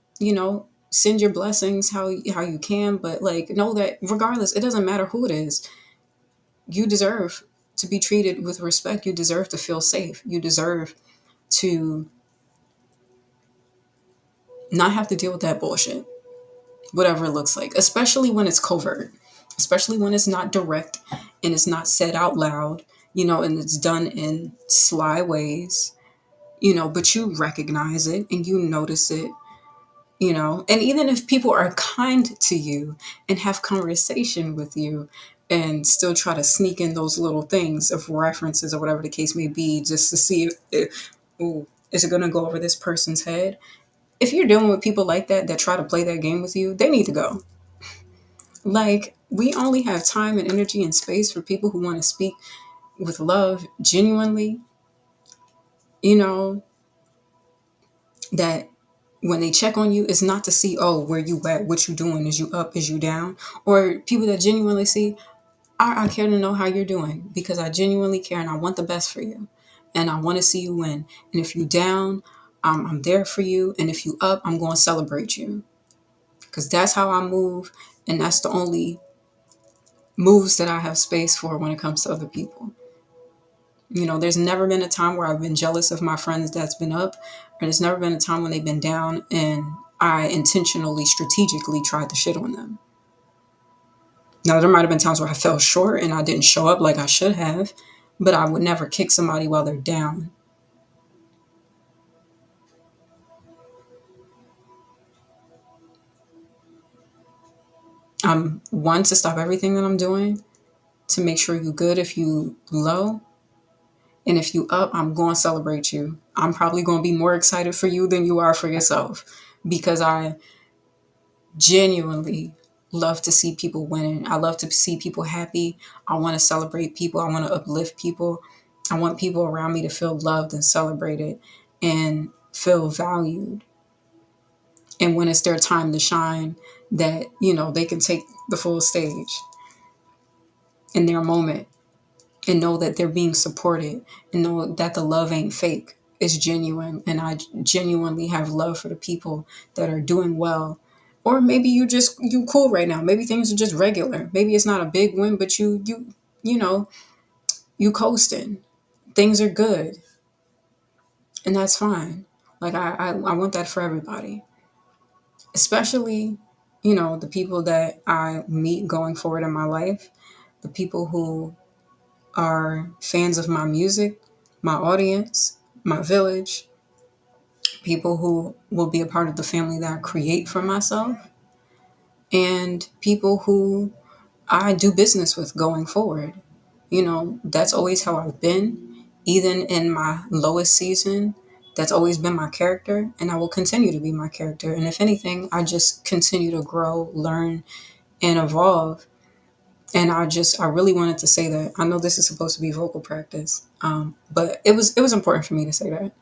send your blessings how you can, but like know that regardless, it doesn't matter who it is. You deserve to be treated with respect. You deserve to feel safe. You deserve to not have to deal with that bullshit, whatever it looks like, especially when it's covert, especially when it's not direct and it's not said out loud, and it's done in sly ways, but you recognize it and you notice it, and even if people are kind to you and have conversation with you and still try to sneak in those little things of references or whatever the case may be, just to see ooh, is it going to go over this person's head? If you're dealing with people like that try to play that game with you, they need to go. Like, we only have time and energy and space for people who want to speak with love genuinely, you know, that when they check on you, it's not to see, oh, where you at, what you doing, is you up, is you down, or people that genuinely see, I care to know how you're doing because I genuinely care and I want the best for you and I want to see you win. And if you down, I'm there for you. And if you up, I'm going to celebrate you because that's how I move. And that's the only moves that I have space for when it comes to other people. There's never been a time where I've been jealous of my friends that's been up, and there's never been a time when they've been down and I intentionally, strategically tried to shit on them. Now, there might have been times where I fell short and I didn't show up like I should have, but I would never kick somebody while they're down. I'm one to stop everything that I'm doing to make sure you good if you low. And if you up, I'm going to celebrate you. I'm probably going to be more excited for you than you are for yourself because I genuinely love to see people winning. I love to see people happy. I want to celebrate people. I want to uplift people. I want people around me to feel loved and celebrated and feel valued. And when it's their time to shine, that, they can take the full stage in their moment and know that they're being supported and know that the love ain't fake. It's genuine. And I genuinely have love for the people that are doing well. Or maybe you cool right now. Maybe things are just regular. Maybe it's not a big win, but you know, you coasting. Things are good. And that's fine. Like I want that for everybody. Especially, the people that I meet going forward in my life, the people who are fans of my music, my audience, my village, people who will be a part of the family that I create for myself, and people who I do business with going forward. That's always how I've been, even in my lowest season. That's always been my character, and I will continue to be my character. And if anything, I just continue to grow, learn, and evolve. And I really wanted to say that. I know this is supposed to be vocal practice, but it was important for me to say that.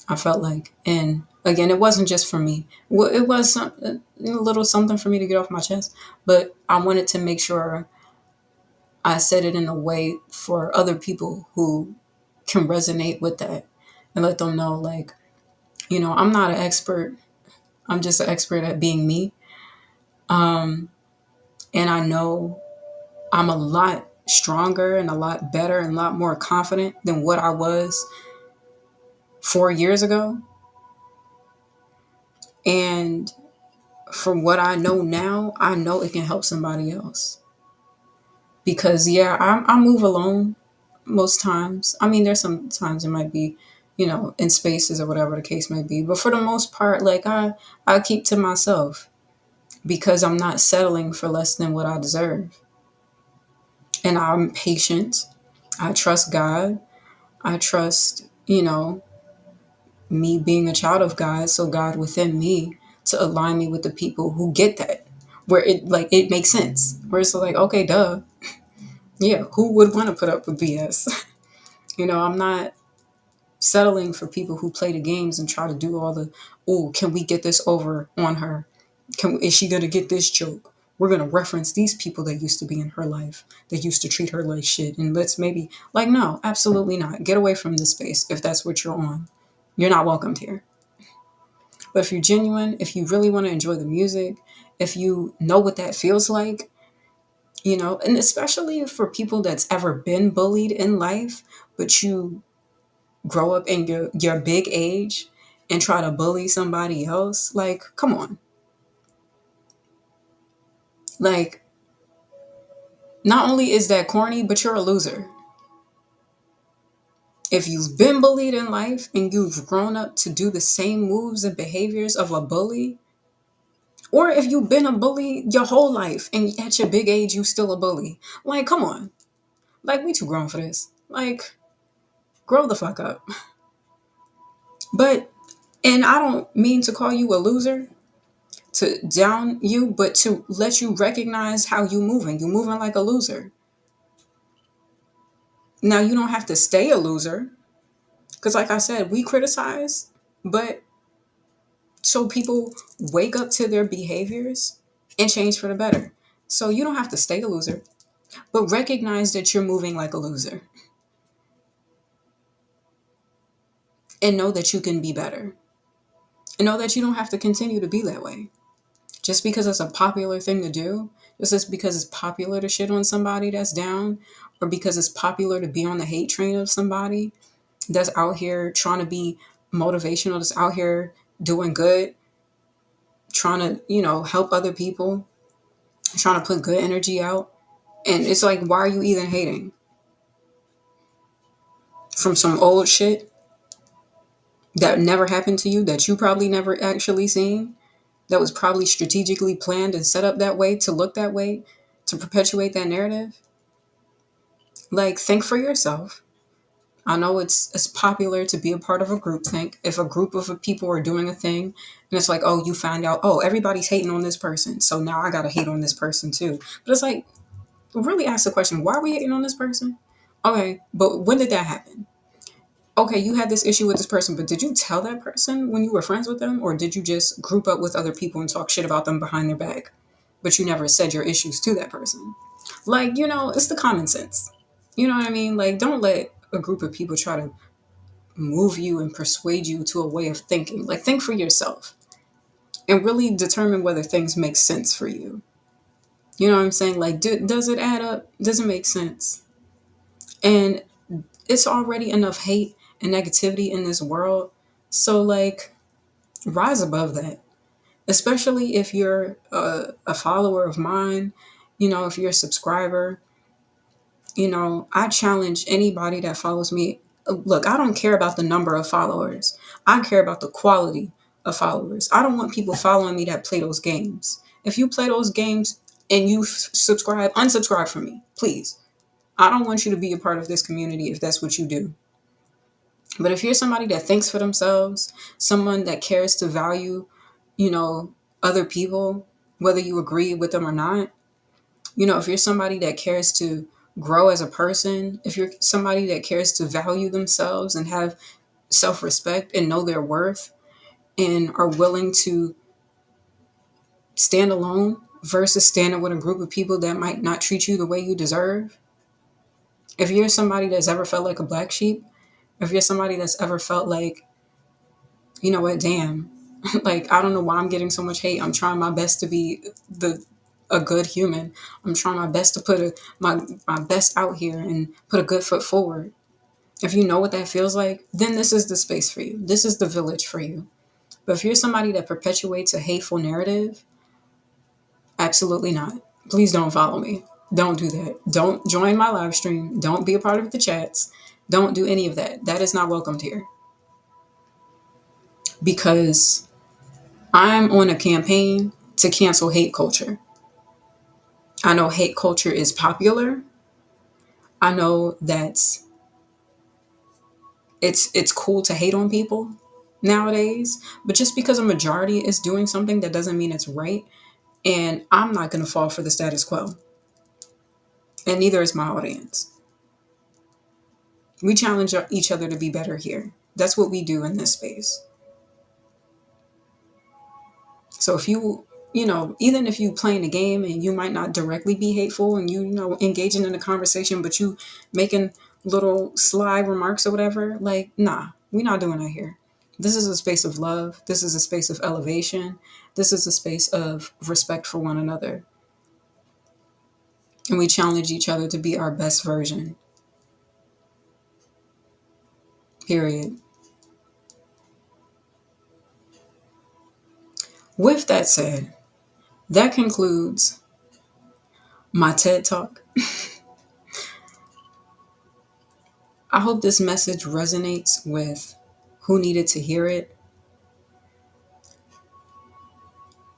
I felt like, and again, it wasn't just for me. Well, it was a little something for me to get off my chest, but I wanted to make sure I said it in a way for other people who can resonate with that and let them know, like, I'm not an expert. I'm just an expert at being me. And I know I'm a lot stronger and a lot better and a lot more confident than what I was 4 years ago. And from what I know now, I know it can help somebody else. Because, yeah, I move alone most times. I mean, there's some times it might be, in spaces or whatever the case may be. But for the most part, like, I keep to myself because I'm not settling for less than what I deserve. And I'm patient. I trust God. I trust, me being a child of God, so God within me to align me with the people who get that, where it makes sense. Where it's like, okay, duh, yeah, who would want to put up with BS? I'm not settling for people who play the games and try to do all the, oh, can we get this over on her? Is she gonna get this joke? We're gonna reference these people that used to be in her life, that used to treat her like shit, and let's maybe like, no, absolutely not. Get away from this space if that's what you're on. You're not welcomed here. But if you're genuine, if you really want to enjoy the music, if you know what that feels like, and especially for people that's ever been bullied in life, but you grow up in your big age and try to bully somebody else, like, come on. Like, not only is that corny, but you're a loser. If you've been bullied in life and you've grown up to do the same moves and behaviors of a bully, or if you've been a bully your whole life and at your big age you still a bully, like, come on. Like, we too grown for this. Like, grow the fuck up. But, and I don't mean to call you a loser, to down you, but to let you recognize how you moving. You moving like a loser. Now, you don't have to stay a loser, because like I said, we criticize, but so people wake up to their behaviors and change for the better. So you don't have to stay a loser, but recognize that you're moving like a loser and know that you can be better and know that you don't have to continue to be that way. Just because it's a popular thing to do, just because it's popular to shit on somebody that's down, or because it's popular to be on the hate train of somebody that's out here trying to be motivational, that's out here doing good, trying to, help other people, trying to put good energy out. And it's like, why are you even hating? From some old shit that never happened to you, that you probably never actually seen, that was probably strategically planned and set up that way to look that way, to perpetuate that narrative. Like, think for yourself. I know it's popular to be a part of a group think. If a group of people are doing a thing and it's like, oh, you find out, oh, everybody's hating on this person, so now I gotta hate on this person too. But it's like, really ask the question, why are we hating on this person? Okay, but when did that happen? Okay, you had this issue with this person, but did you tell that person when you were friends with them? Or did you just group up with other people and talk shit about them behind their back? But you never said your issues to that person. Like, it's the common sense. You know what I mean? Like, don't let a group of people try to move you and persuade you to a way of thinking. Like, think for yourself and really determine whether things make sense for you. You know what I'm saying? Like, does it add up? Does it make sense? And it's already enough hate and negativity in this world. So, like, rise above that, especially if you're a follower of mine, if you're a subscriber. I challenge anybody that follows me. Look, I don't care about the number of followers. I care about the quality of followers. I don't want people following me that play those games. If you play those games and you subscribe, unsubscribe from me, please. I don't want you to be a part of this community if that's what you do. But if you're somebody that thinks for themselves, someone that cares to value, you know, other people, whether you agree with them or not, if you're somebody that cares to grow as a person, if you're somebody that cares to value themselves and have self-respect and know their worth and are willing to stand alone versus standing with a group of people that might not treat you the way you deserve, if you're somebody that's ever felt like a black sheep, if you're somebody that's ever felt like, you know what, damn, like, I don't know why I'm getting so much hate. I'm trying my best to be a good human. I'm trying my best to put my best out here and put a good foot forward. If you know what that feels like, then this is the space for you. This is the village for you. But if you're somebody that perpetuates a hateful narrative, absolutely not. Please don't follow me. Don't do that. Don't join my live stream. Don't be a part of the chats. Don't do any of that. That is not welcomed here. Because I'm on a campaign to cancel hate culture. I know hate culture is popular. I know that it's cool to hate on people nowadays, but just because a majority is doing something, that doesn't mean it's right. And I'm not going to fall for the status quo. And neither is my audience. We challenge each other to be better here. That's what we do in this space. So if even if you playing a game and you might not directly be hateful and engaging in a conversation, but you making little sly remarks or whatever, like, nah, we're not doing that here. This is a space of love. This is a space of elevation. This is a space of respect for one another. And we challenge each other to be our best version, period. With that said, that concludes my TED Talk. I hope this message resonates with who needed to hear it.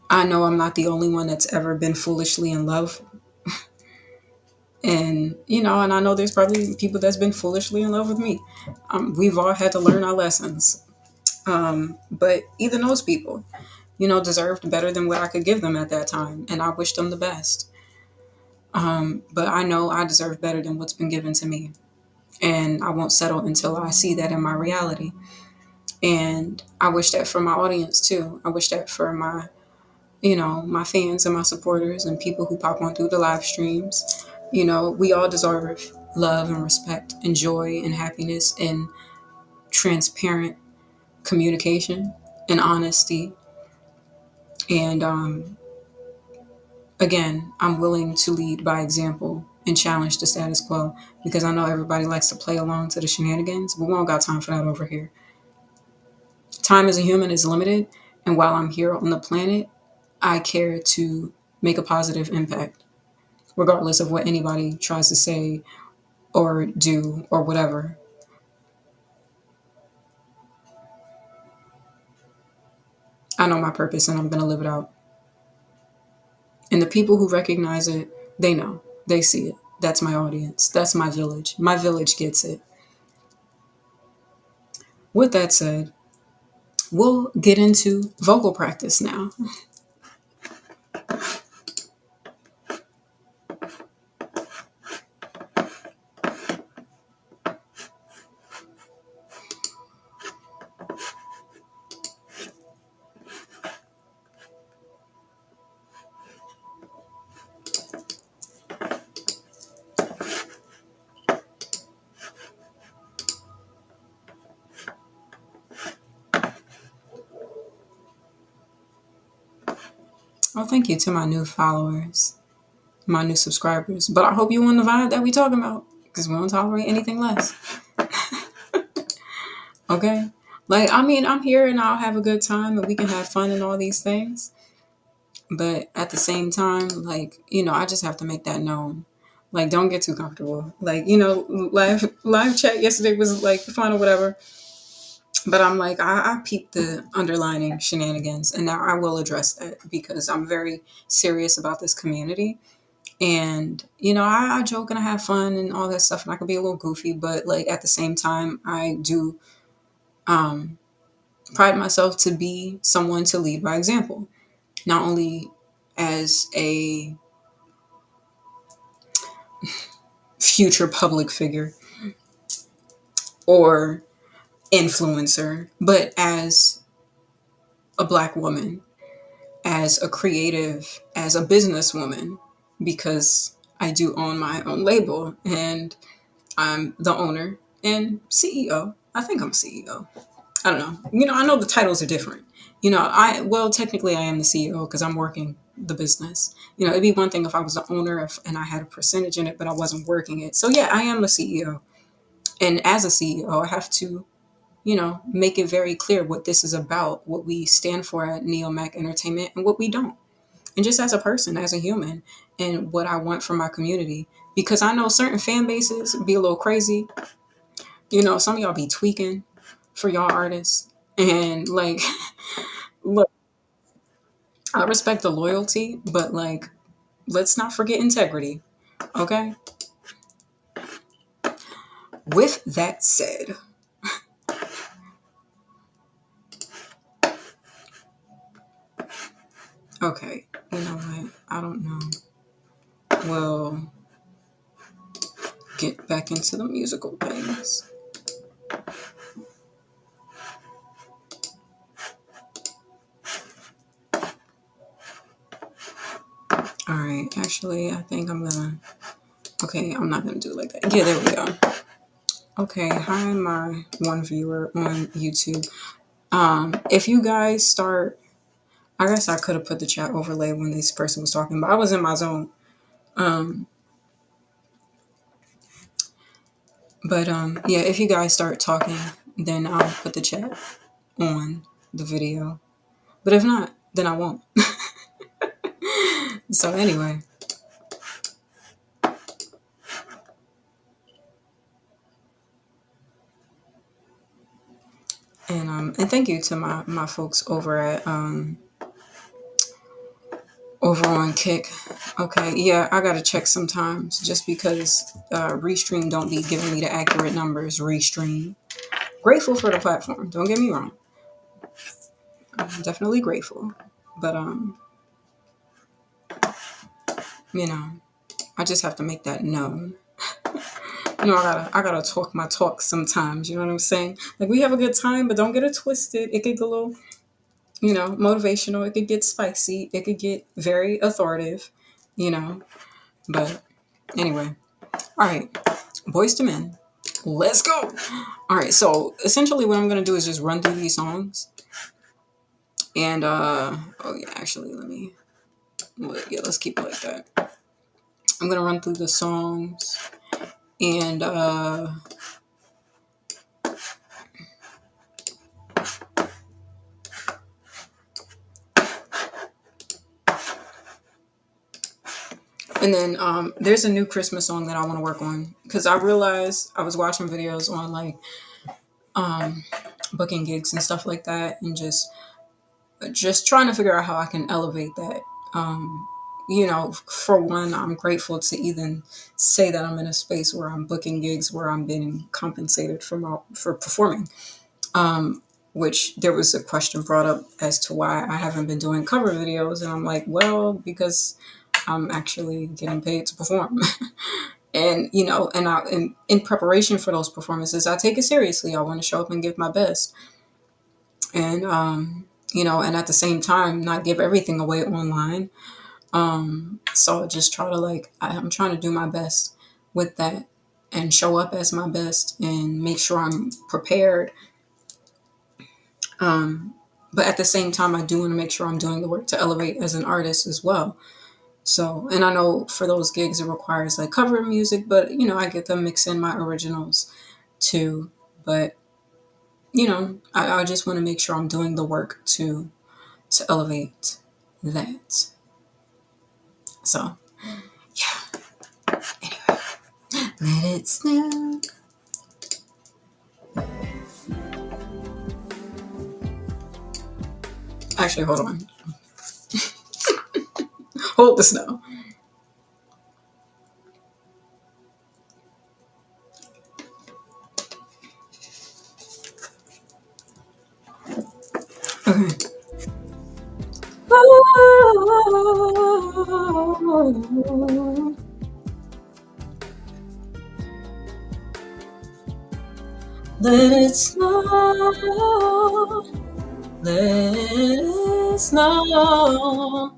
I know I'm not the only one that's ever been foolishly in love. And I know there's probably people that's been foolishly in love with me. We've all had to learn our lessons. But even those people, deserved better than what I could give them at that time. And I wish them the best. But I know I deserve better than what's been given to me. And I won't settle until I see that in my reality. And I wish that for my audience too. I wish that for my fans and my supporters and people who pop on through the live streams. We all deserve love and respect and joy and happiness and transparent communication and honesty. And again, I'm willing to lead by example and challenge the status quo because I know everybody likes to play along to the shenanigans, but we don't got time for that over here. Time as a human is limited, and while I'm here on the planet, I care to make a positive impact, regardless of what anybody tries to say or do or whatever. I know my purpose and I'm going to live it out. And the people who recognize it, they know. They see it. That's my audience. That's my village. My village gets it. With that said, we'll get into vocal practice now. Well, thank you to my new followers, my new subscribers. But I hope you want the vibe that we talking about because we don't tolerate anything less. Okay? I'm here and I'll have a good time and we can have fun and all these things. But at the same time, I just have to make that known. Don't get too comfortable. Live chat yesterday was fun or whatever. But I'm I peeped the underlining shenanigans and now I will address that because I'm very serious about this community. And, I joke and I have fun and all that stuff and I can be a little goofy, but at the same time, I do um, pride myself to be someone to lead by example, not only as a future public figure or influencer, but as a Black woman, as a creative, as a businesswoman, because I do own my own label and I'm the owner and CEO. I think I'm CEO. I don't know. I know the titles are different. Technically I am the CEO because I'm working the business. It'd be one thing if I was the owner and I had a percentage in it, but I wasn't working it. So yeah, I am the CEO. And as a CEO, I have to, make it very clear what this is about, what we stand for at NeoMac Entertainment and what we don't. And just as a person, as a human, and what I want from my community. Because I know certain fan bases be a little crazy. Some of y'all be tweaking for y'all artists. And look, I respect the loyalty, but let's not forget integrity. Okay? With that said, okay, you know what? I don't know. We'll get back into the musical things. All right, actually, I think okay, I'm not gonna do it like that. Yeah, there we go. Okay, hi, my one viewer on YouTube. If you guys start, I guess I could have put the chat overlay when this person was talking, but I was in my zone. Um, but yeah, if you guys start talking, then I'll put the chat on the video. But if not, then I won't. So anyway, and thank you to my folks over on Kick. Okay, yeah, I gotta check sometimes just because Restream don't be giving me the accurate numbers. Restream, grateful for the platform. Don't get me wrong, I'm definitely grateful, but you know, I just have to make that known. I gotta talk my talk sometimes. You know what I'm saying? Like we have a good time, but don't get it twisted. It could get a little, motivational. It could get spicy. It could get very authoritative. You know, but anyway, all right, boys to men. Let's go. All right, so essentially what I'm gonna do is just run through these songs, and oh yeah, actually let's keep it like that. I'm gonna run through the songs, and then there's a new Christmas song that I want to work on because I realized I was watching videos on like um, booking gigs and stuff like that, and just trying to figure out how I can elevate that. For one, I'm grateful to even say that I'm in a space where I'm booking gigs where I'm being compensated for performing. Which there was a question brought up as to why I haven't been doing cover videos, and I'm like, well, because I'm actually getting paid to perform. And in preparation for those performances, I take it seriously. I want to show up and give my best, and and at the same time, not give everything away online. So I just try to I'm trying to do my best with that and show up as my best and make sure I'm prepared. But at the same time, I do want to make sure I'm doing the work to elevate as an artist as well. So, and I know for those gigs, it requires like cover music, but I get to mix in my originals too. But I just want to make sure I'm doing the work to elevate that. So, yeah. Anyway, let it snow. Actually, hold on. Hold the snow. Okay. Let it snow. Let it snow.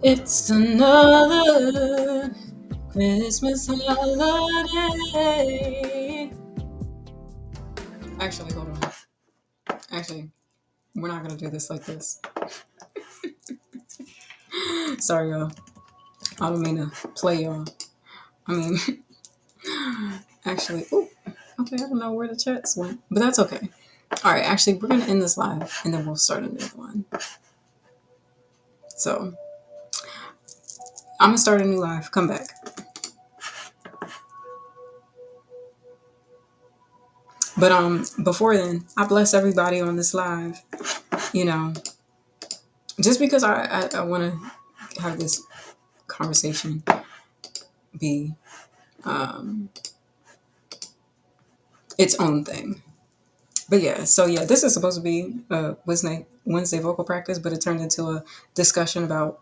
It's another Christmas holiday. Actually, hold on. Actually, we're not gonna do this like this. Sorry, y'all. I don't mean to play y'all. I mean, actually, ooh, okay, I don't know where the chats went, but that's okay. All right, actually, we're gonna end this live and then we'll start a new one. So I'm gonna start a new live. Come back. But before then, I bless everybody on this live. You know, just because I want to have this conversation be its own thing. But yeah, so yeah, this is supposed to be a Wednesday vocal practice, but it turned into a discussion about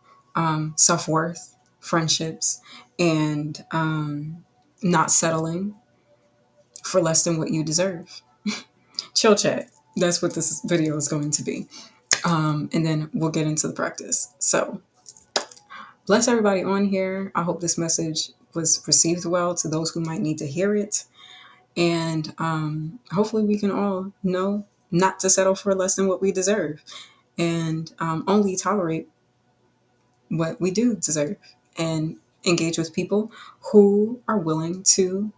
self-worth, friendships, and not settling for less than what you deserve. Chill chat. That's what this video is going to be. And then we'll get into the practice. So bless everybody on here. I hope this message was received well to those who might need to hear it. And hopefully we can all know not to settle for less than what we deserve, and only tolerate what we do deserve, and engage with people who are willing to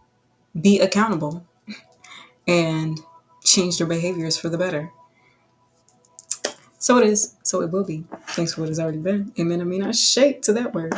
be accountable and change their behaviors for the better. So it is. So it will be. Thanks for what has already been. Amen. I mean, I shake to that word.